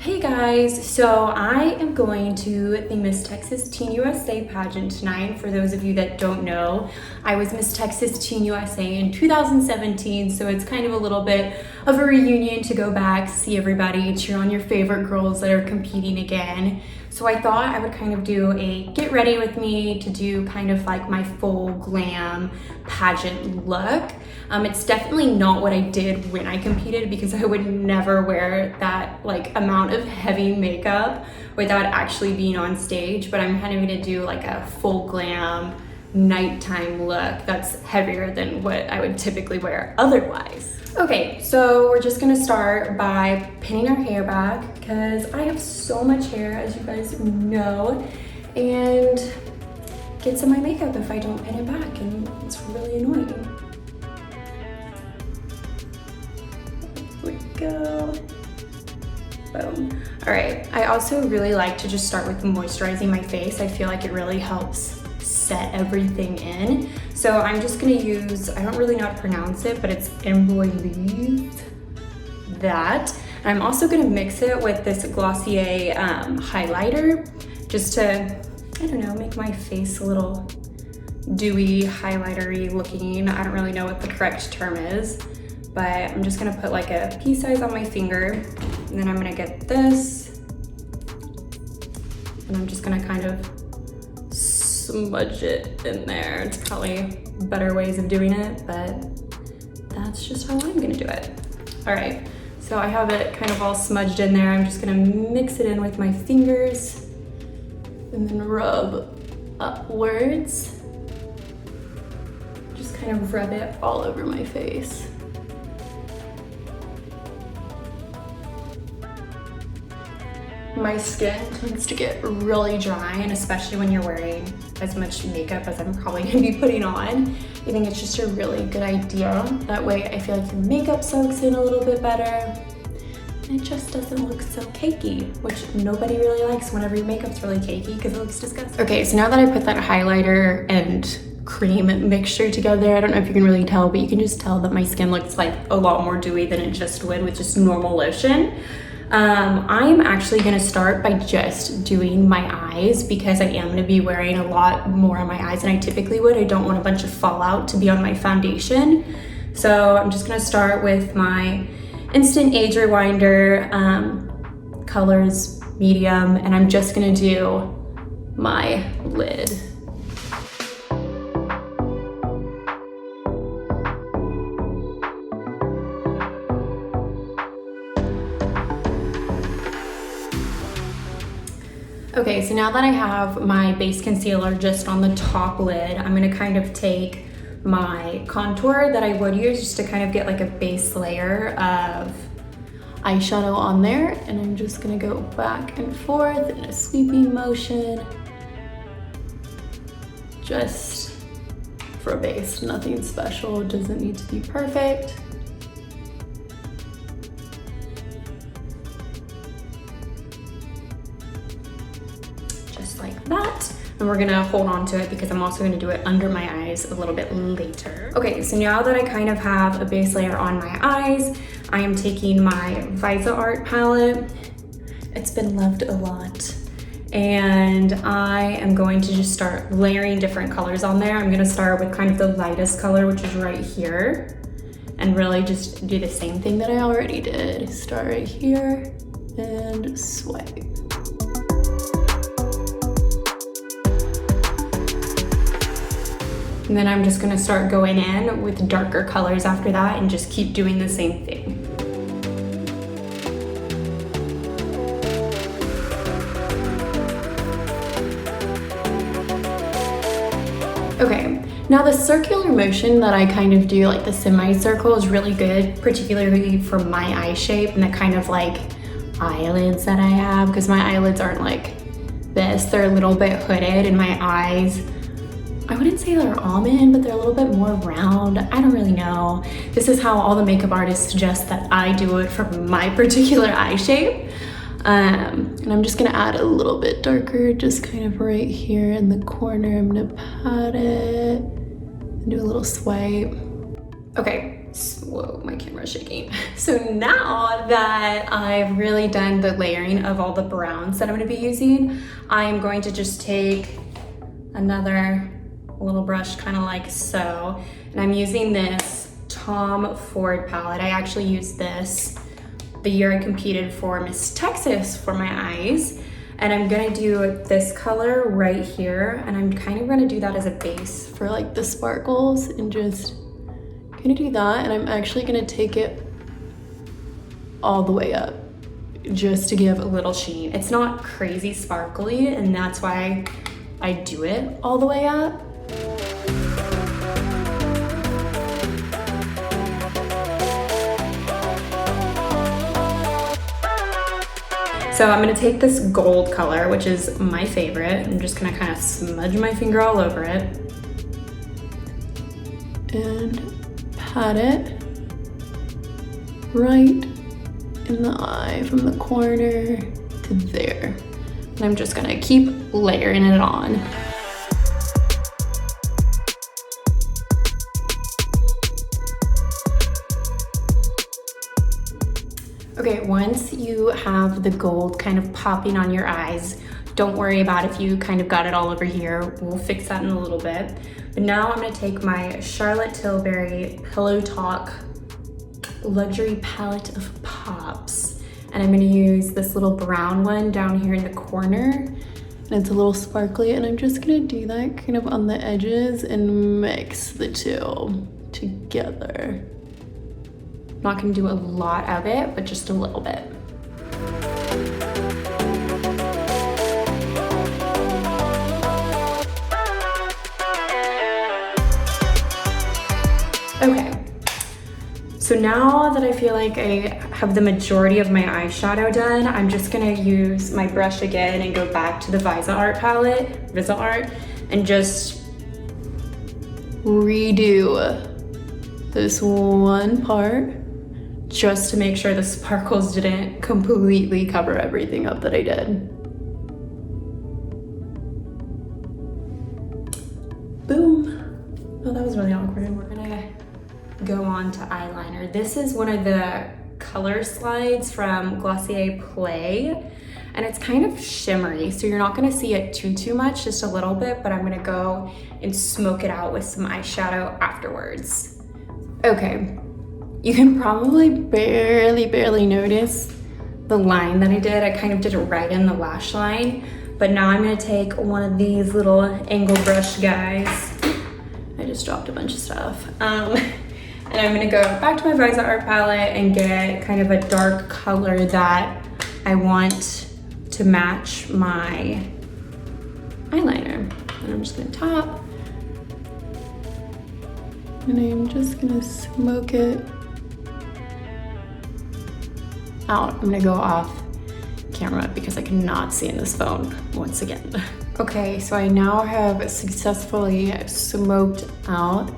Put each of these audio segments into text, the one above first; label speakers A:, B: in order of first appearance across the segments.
A: Hey guys, so I am going to the Miss Texas Teen USA pageant tonight. For those of you that don't know, I was Miss Texas Teen USA in 2017, so it's kind of a little bit of a reunion to go back, see everybody, cheer on your favorite girls that are competing again. So I thought I would kind of do a get ready with me to do kind of like my full glam pageant look. It's definitely not what I did when I competed because I would never wear that like amount of heavy makeup without actually being on stage, but I'm kind of gonna do like a full glam nighttime look that's heavier than what I would typically wear otherwise. Okay, so we're just gonna start by pinning our hair back because I have so much hair, as you guys know, and gets in my makeup if I don't pin it back, and it's really annoying. Here we go. Boom. All right, I also really like to just start with moisturizing my face. I feel like it really helps set everything in. So I'm just gonna use, I don't really know how to pronounce it, but it's embroiled, that. And I'm also gonna mix it with this Glossier highlighter just to, I don't know, make my face a little dewy, highlighter-y looking. I don't really know what the correct term is, but I'm just gonna put like a pea size on my finger, and then I'm gonna get this, and I'm just gonna kind of smudge it in there. It's probably better ways of doing it, but that's just how I'm gonna do it. All right, so I have it kind of all smudged in there. I'm just gonna mix it in with my fingers and then rub upwards. Just kind of rub it all over my face. My skin tends to get really dry, and especially when you're wearing as much makeup as I'm probably gonna be putting on, I think it's just a really good idea. That way I feel like your makeup soaks in a little bit better, and it just doesn't look so cakey, which nobody really likes whenever your makeup's really cakey because it looks disgusting. Okay, so now that I put that highlighter and cream mixture together, I don't know if you can really tell, but you can just tell that my skin looks like a lot more dewy than it just would with just normal lotion. I'm actually gonna start by just doing my eyes because I am gonna be wearing a lot more on my eyes than I typically would. I don't want a bunch of fallout to be on my foundation. So I'm just gonna start with my Instant Age Rewinder, colors medium, and I'm just gonna do my lid. Okay, so now that I have my base concealer just on the top lid, I'm gonna kind of take my contour that I would use just to kind of get like a base layer of eyeshadow on there, and I'm just gonna go back and forth in a sweeping motion, just for a base, nothing special, it doesn't need to be perfect. Like that, and we're gonna hold on to it because I'm also gonna do it under my eyes a little bit later. Okay, so now that I kind of have a base layer on my eyes, I am taking my Viseart palette. It's been loved a lot, and I am going to just start layering different colors on there. I'm gonna start with kind of the lightest color, which is right here, and really just do the same thing that I already did. Start right here and swipe. And then I'm just gonna start going in with darker colors after that and just keep doing the same thing. Okay, now the circular motion that I kind of do, like the semicircle, is really good, particularly for my eye shape and the kind of like eyelids that I have, because my eyelids aren't like this, they're a little bit hooded, and my eyes, I wouldn't say they're almond, but they're a little bit more round. I don't really know. This is how all the makeup artists suggest that I do it for my particular eye shape. And I'm just gonna add a little bit darker, just kind of right here in the corner. I'm gonna pat it and do a little swipe. Okay, Whoa, my camera's shaking. So now that I've really done the layering of all the browns that I'm gonna be using, I'm going to just take another little brush, kind of like so, and I'm using this Tom Ford palette. I actually used this the year I competed for Miss Texas for my eyes. And I'm gonna do this color right here, and I'm kind of gonna do that as a base for like the sparkles, and just gonna do that. And I'm actually gonna take it all the way up just to give a little sheen. It's not crazy sparkly, and that's why I do it all the way up. So I'm gonna take this gold color, which is my favorite. I'm just gonna kind of smudge my finger all over it and pat it right in the eye from the corner to there. And I'm just gonna keep layering it on. Okay, once you have the gold kind of popping on your eyes, don't worry about if you kind of got it all over here. We'll fix that in a little bit. But now I'm gonna take my Charlotte Tilbury Pillow Talk Luxury Palette of Pops, and I'm gonna use this little brown one down here in the corner. And it's a little sparkly, and I'm just gonna do that kind of on the edges and mix the two together. Not gonna do a lot of it, but just a little bit. Okay, so now that I feel like I have the majority of my eyeshadow done, I'm just gonna use my brush again and go back to the Viseart palette, and just redo this one part, just to make sure the sparkles didn't completely cover everything up that I did. Boom. Oh, that was really awkward. We're gonna go on to eyeliner. This is one of the color slides from Glossier Play, and it's kind of shimmery, so you're not gonna see it too much, just a little bit, but I'm gonna go and smoke it out with some eyeshadow afterwards. Okay. You can probably barely notice the line that I did. I kind of did it right in the lash line, but now I'm gonna take one of these little angle brush guys. I just dropped a bunch of stuff. And I'm gonna go back to my Viseart palette and get kind of a dark color that I want to match my eyeliner. And I'm just gonna top, and I'm just gonna smoke it out. I'm gonna go off camera because I cannot see in this phone once again. Okay, so I now have successfully smoked out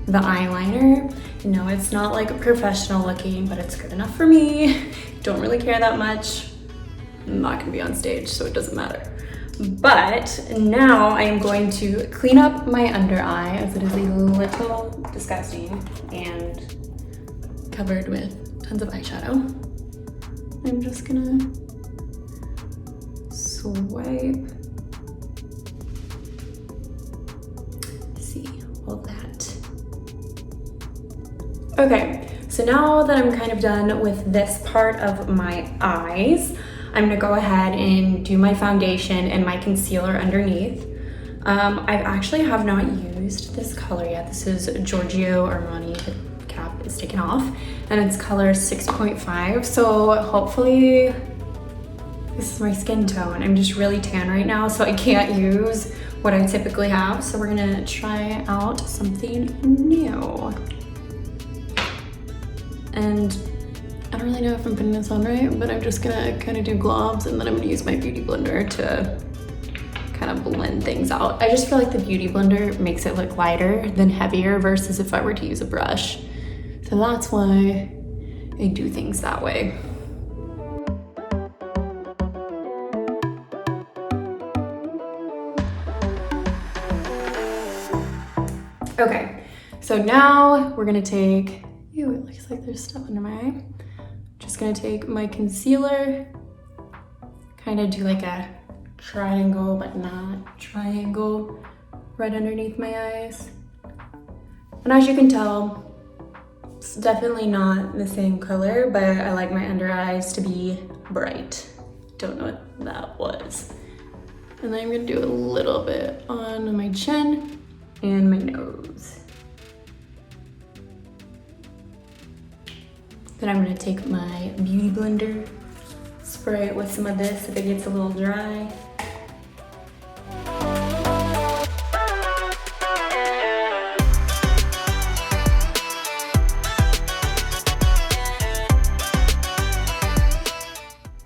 A: the eyeliner. You know, it's not like professional looking, but it's good enough for me. Don't really care that much. I'm not gonna be on stage, so it doesn't matter. But now I am going to clean up my under eye, as it is a little disgusting and covered with tons of eyeshadow. I'm just gonna swipe, see all that. Okay, so now that I'm kind of done with this part of my eyes, I'm gonna go ahead and do my foundation and my concealer underneath. I actually have not used this color yet. This is Giorgio Armani. The cap is taken off, and it's color 6.5. So hopefully this is my skin tone. I'm just really tan right now, so I can't use what I typically have. So we're gonna try out something new. And I don't really know if I'm putting this on right, but I'm just gonna kind of do globs, and then I'm gonna use my beauty blender to kind of blend things out. I just feel like the beauty blender makes it look lighter than heavier versus if I were to use a brush. So that's why I do things that way. Okay, so now we're gonna take Ew, it looks like there's stuff under my eye. Just gonna take my concealer, kind of do like a triangle, but not triangle, right underneath my eyes. And as you can tell, it's definitely not the same color, but I like my under eyes to be bright. Don't know what that was. And then I'm gonna do a little bit on my chin and my nose. Then I'm gonna take my beauty blender, spray it with some of this if it gets a little dry.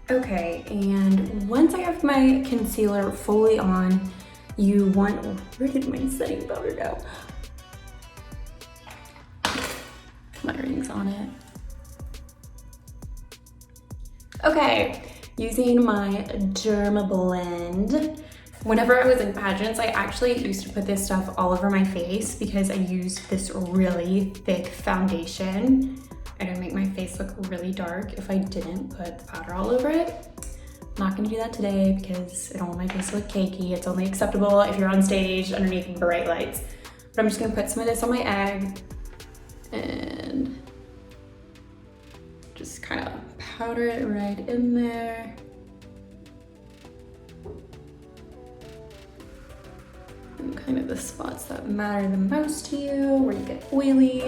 A: Okay, and once I have my concealer fully on, you want, where did my setting powder go? My ring's on it. Okay, using my Derma Blend. Whenever I was in pageants, I actually used to put this stuff all over my face because I used this really thick foundation. And it would make my face look really dark if I didn't put the powder all over it. I'm not gonna do that today because I don't want my face to look cakey. It's only acceptable if you're on stage underneath bright lights. But I'm just gonna put some of this on my egg and just kind of powder it right in there. And kind of the spots that matter the most to you, where you get oily.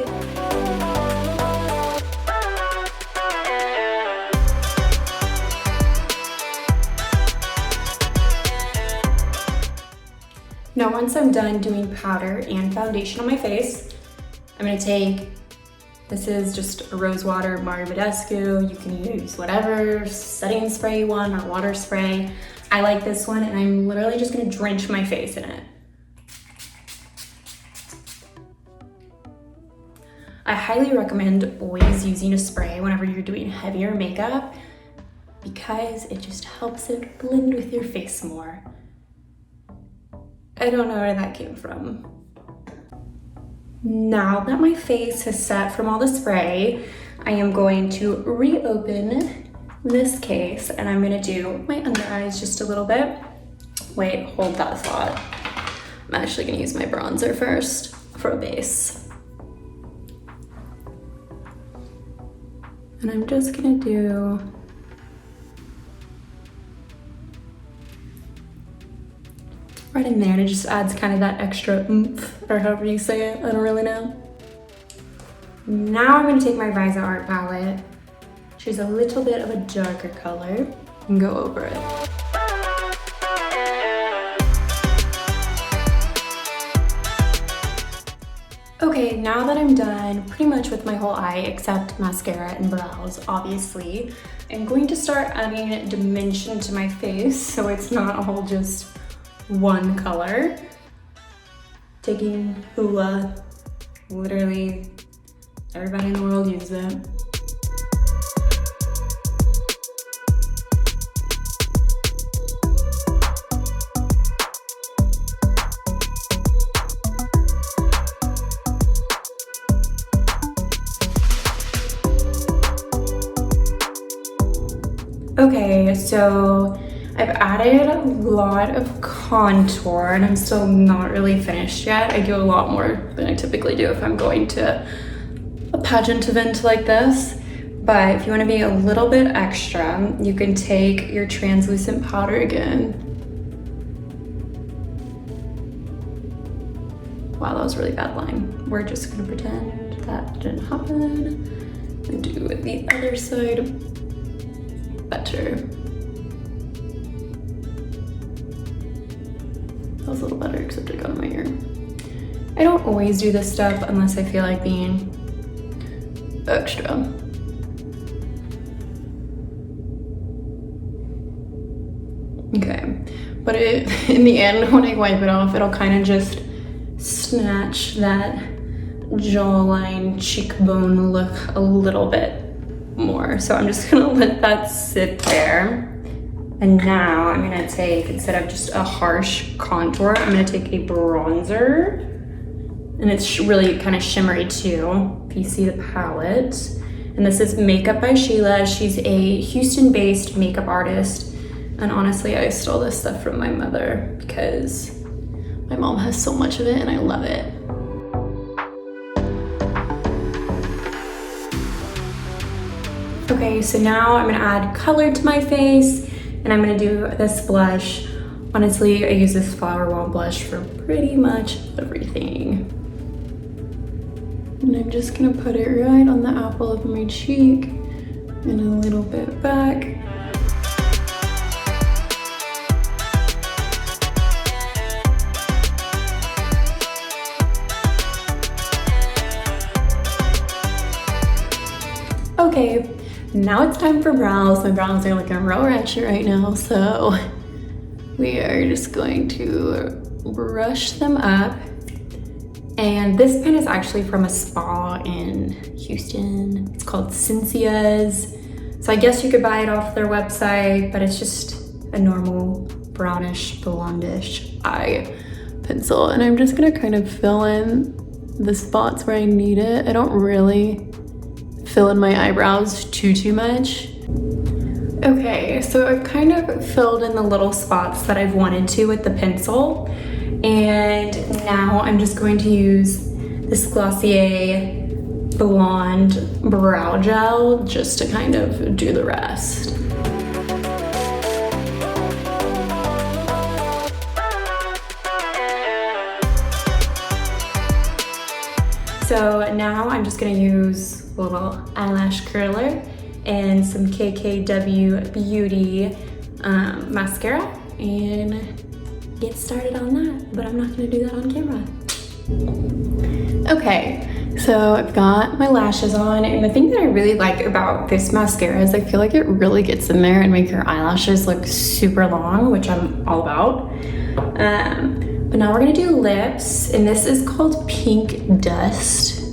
A: Now, once I'm done doing powder and foundation on my face, I'm gonna take, this is just a rose water Mario Badescu. You can use whatever setting spray you want or water spray. I like this one, and I'm literally just gonna drench my face in it. I highly recommend always using a spray whenever you're doing heavier makeup because it just helps it blend with your face more. I don't know where that came from. Now that my face has set from all the spray, I am going to reopen this case and I'm gonna do my under eyes just a little bit. Wait, hold that thought. I'm actually gonna use my bronzer first for a base. And I'm just gonna do right in there, and it just adds kind of that extra oomph, or however you say it, I don't really know. Now I'm gonna take my Viseart palette, choose a little bit of a darker color, and go over it. Okay, now that I'm done pretty much with my whole eye except mascara and brows, obviously, I'm going to start adding dimension to my face so it's not all just one color. Taking Hoola, literally everybody in the world uses it. Okay, so I've added a lot of contour and I'm still not really finished yet. I do a lot more than I typically do if I'm going to a pageant event like this. But if you want to be a little bit extra, you can take your translucent powder again. Wow, that was a really bad line. We're just gonna pretend that didn't happen and do the other side better. That was a little better, except it got in my ear. I don't always do this stuff unless I feel like being extra. Okay, but in the end, when I wipe it off, it'll kind of just snatch that jawline, cheekbone look a little bit more. So I'm just gonna let that sit there. And now I'm gonna take, instead of just a harsh contour, I'm gonna take a bronzer And it's really kind of shimmery too, if you see the palette. And this is Makeup by Sheila. She's a Houston-based makeup artist. And honestly, I stole this stuff from my mother because my mom has so much of it and I love it. Okay, so now I'm gonna add color to my face and I'm gonna do this blush. Honestly, I use this Flower Wall blush for pretty much everything. And I'm just gonna put it right on the apple of my cheek and a little bit back. Okay, now it's time for brows. My brows are looking real ratchet right now, so we are just going to brush them up. And this pen is actually from a spa in Houston. It's called Cynthia's. So I guess you could buy it off their website, but it's just a normal brownish, blondish eye pencil. And I'm just gonna kind of fill in the spots where I need it. I don't really fill in my eyebrows too much. Okay, so I've kind of filled in the little spots that I've wanted to with the pencil. And now I'm just going to use this Glossier Blonde Brow Gel just to kind of do the rest. So now I'm just gonna use a little eyelash curler and some KKW Beauty mascara and get started on that, but I'm not gonna do that on camera. Okay, so I've got my lashes on, and the thing that I really like about this mascara is I feel like it really gets in there and make your eyelashes look super long, which I'm all about. But now we're gonna do lips, and this is called Pink Dust.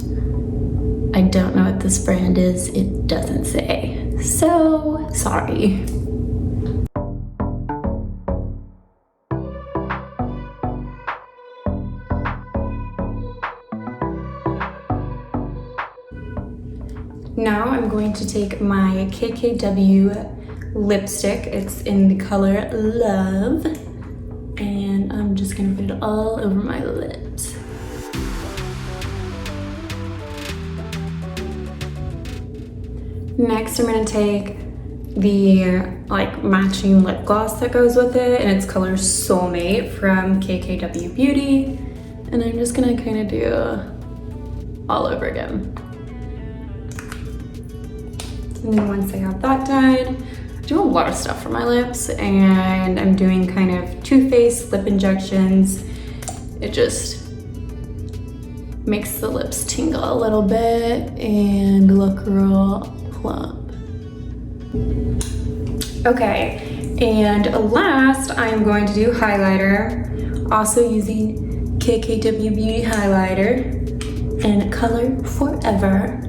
A: I don't know what this brand is, it doesn't say, so sorry. Now I'm going to take my KKW lipstick. It's in the color Love. And I'm just gonna put it all over my lips. Next, I'm gonna take the matching lip gloss that goes with it, and it's color Soulmate from KKW Beauty. And I'm just gonna kind of do all over again. And then once I have that done, I do a lot of stuff for my lips, and I'm doing kind of Too Faced lip injections. It just makes the lips tingle a little bit and look real plump. Okay, and last I'm going to do highlighter, also using KKW Beauty highlighter in color Forever.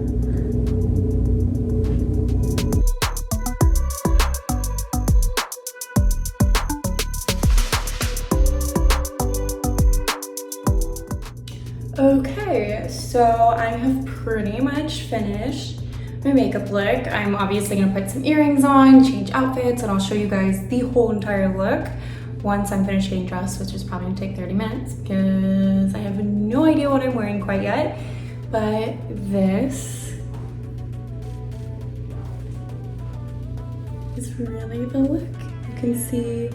A: Okay, so I have pretty much finished my makeup look. I'm obviously gonna put some earrings on, change outfits, and I'll show you guys the whole entire look once I'm finished getting dressed, which is probably gonna take 30 minutes because I have no idea what I'm wearing quite yet. But this is really the look. You can see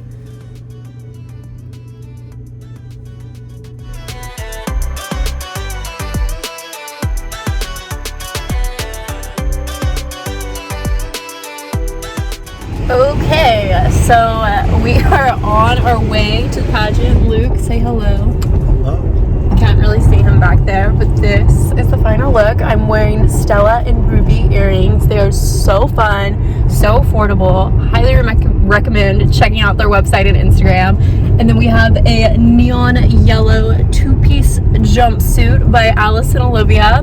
A: okay, so we are on our way to the pageant. Luke, say hello.
B: Hello.
A: Can't really see him back there, but this is the final look. I'm wearing Stella and Ruby earrings. They are so fun, so affordable. Highly recommend checking out their website and Instagram. And then we have a neon yellow two-piece jumpsuit by Alice and Olivia.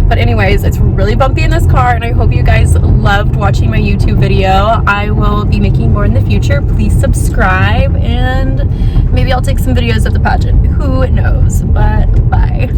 A: But anyways, it's really bumpy in this car, and I hope you guys loved watching my YouTube video. I will be making more in the future. Please subscribe, and maybe I'll take some videos of the pageant. Who knows? But bye.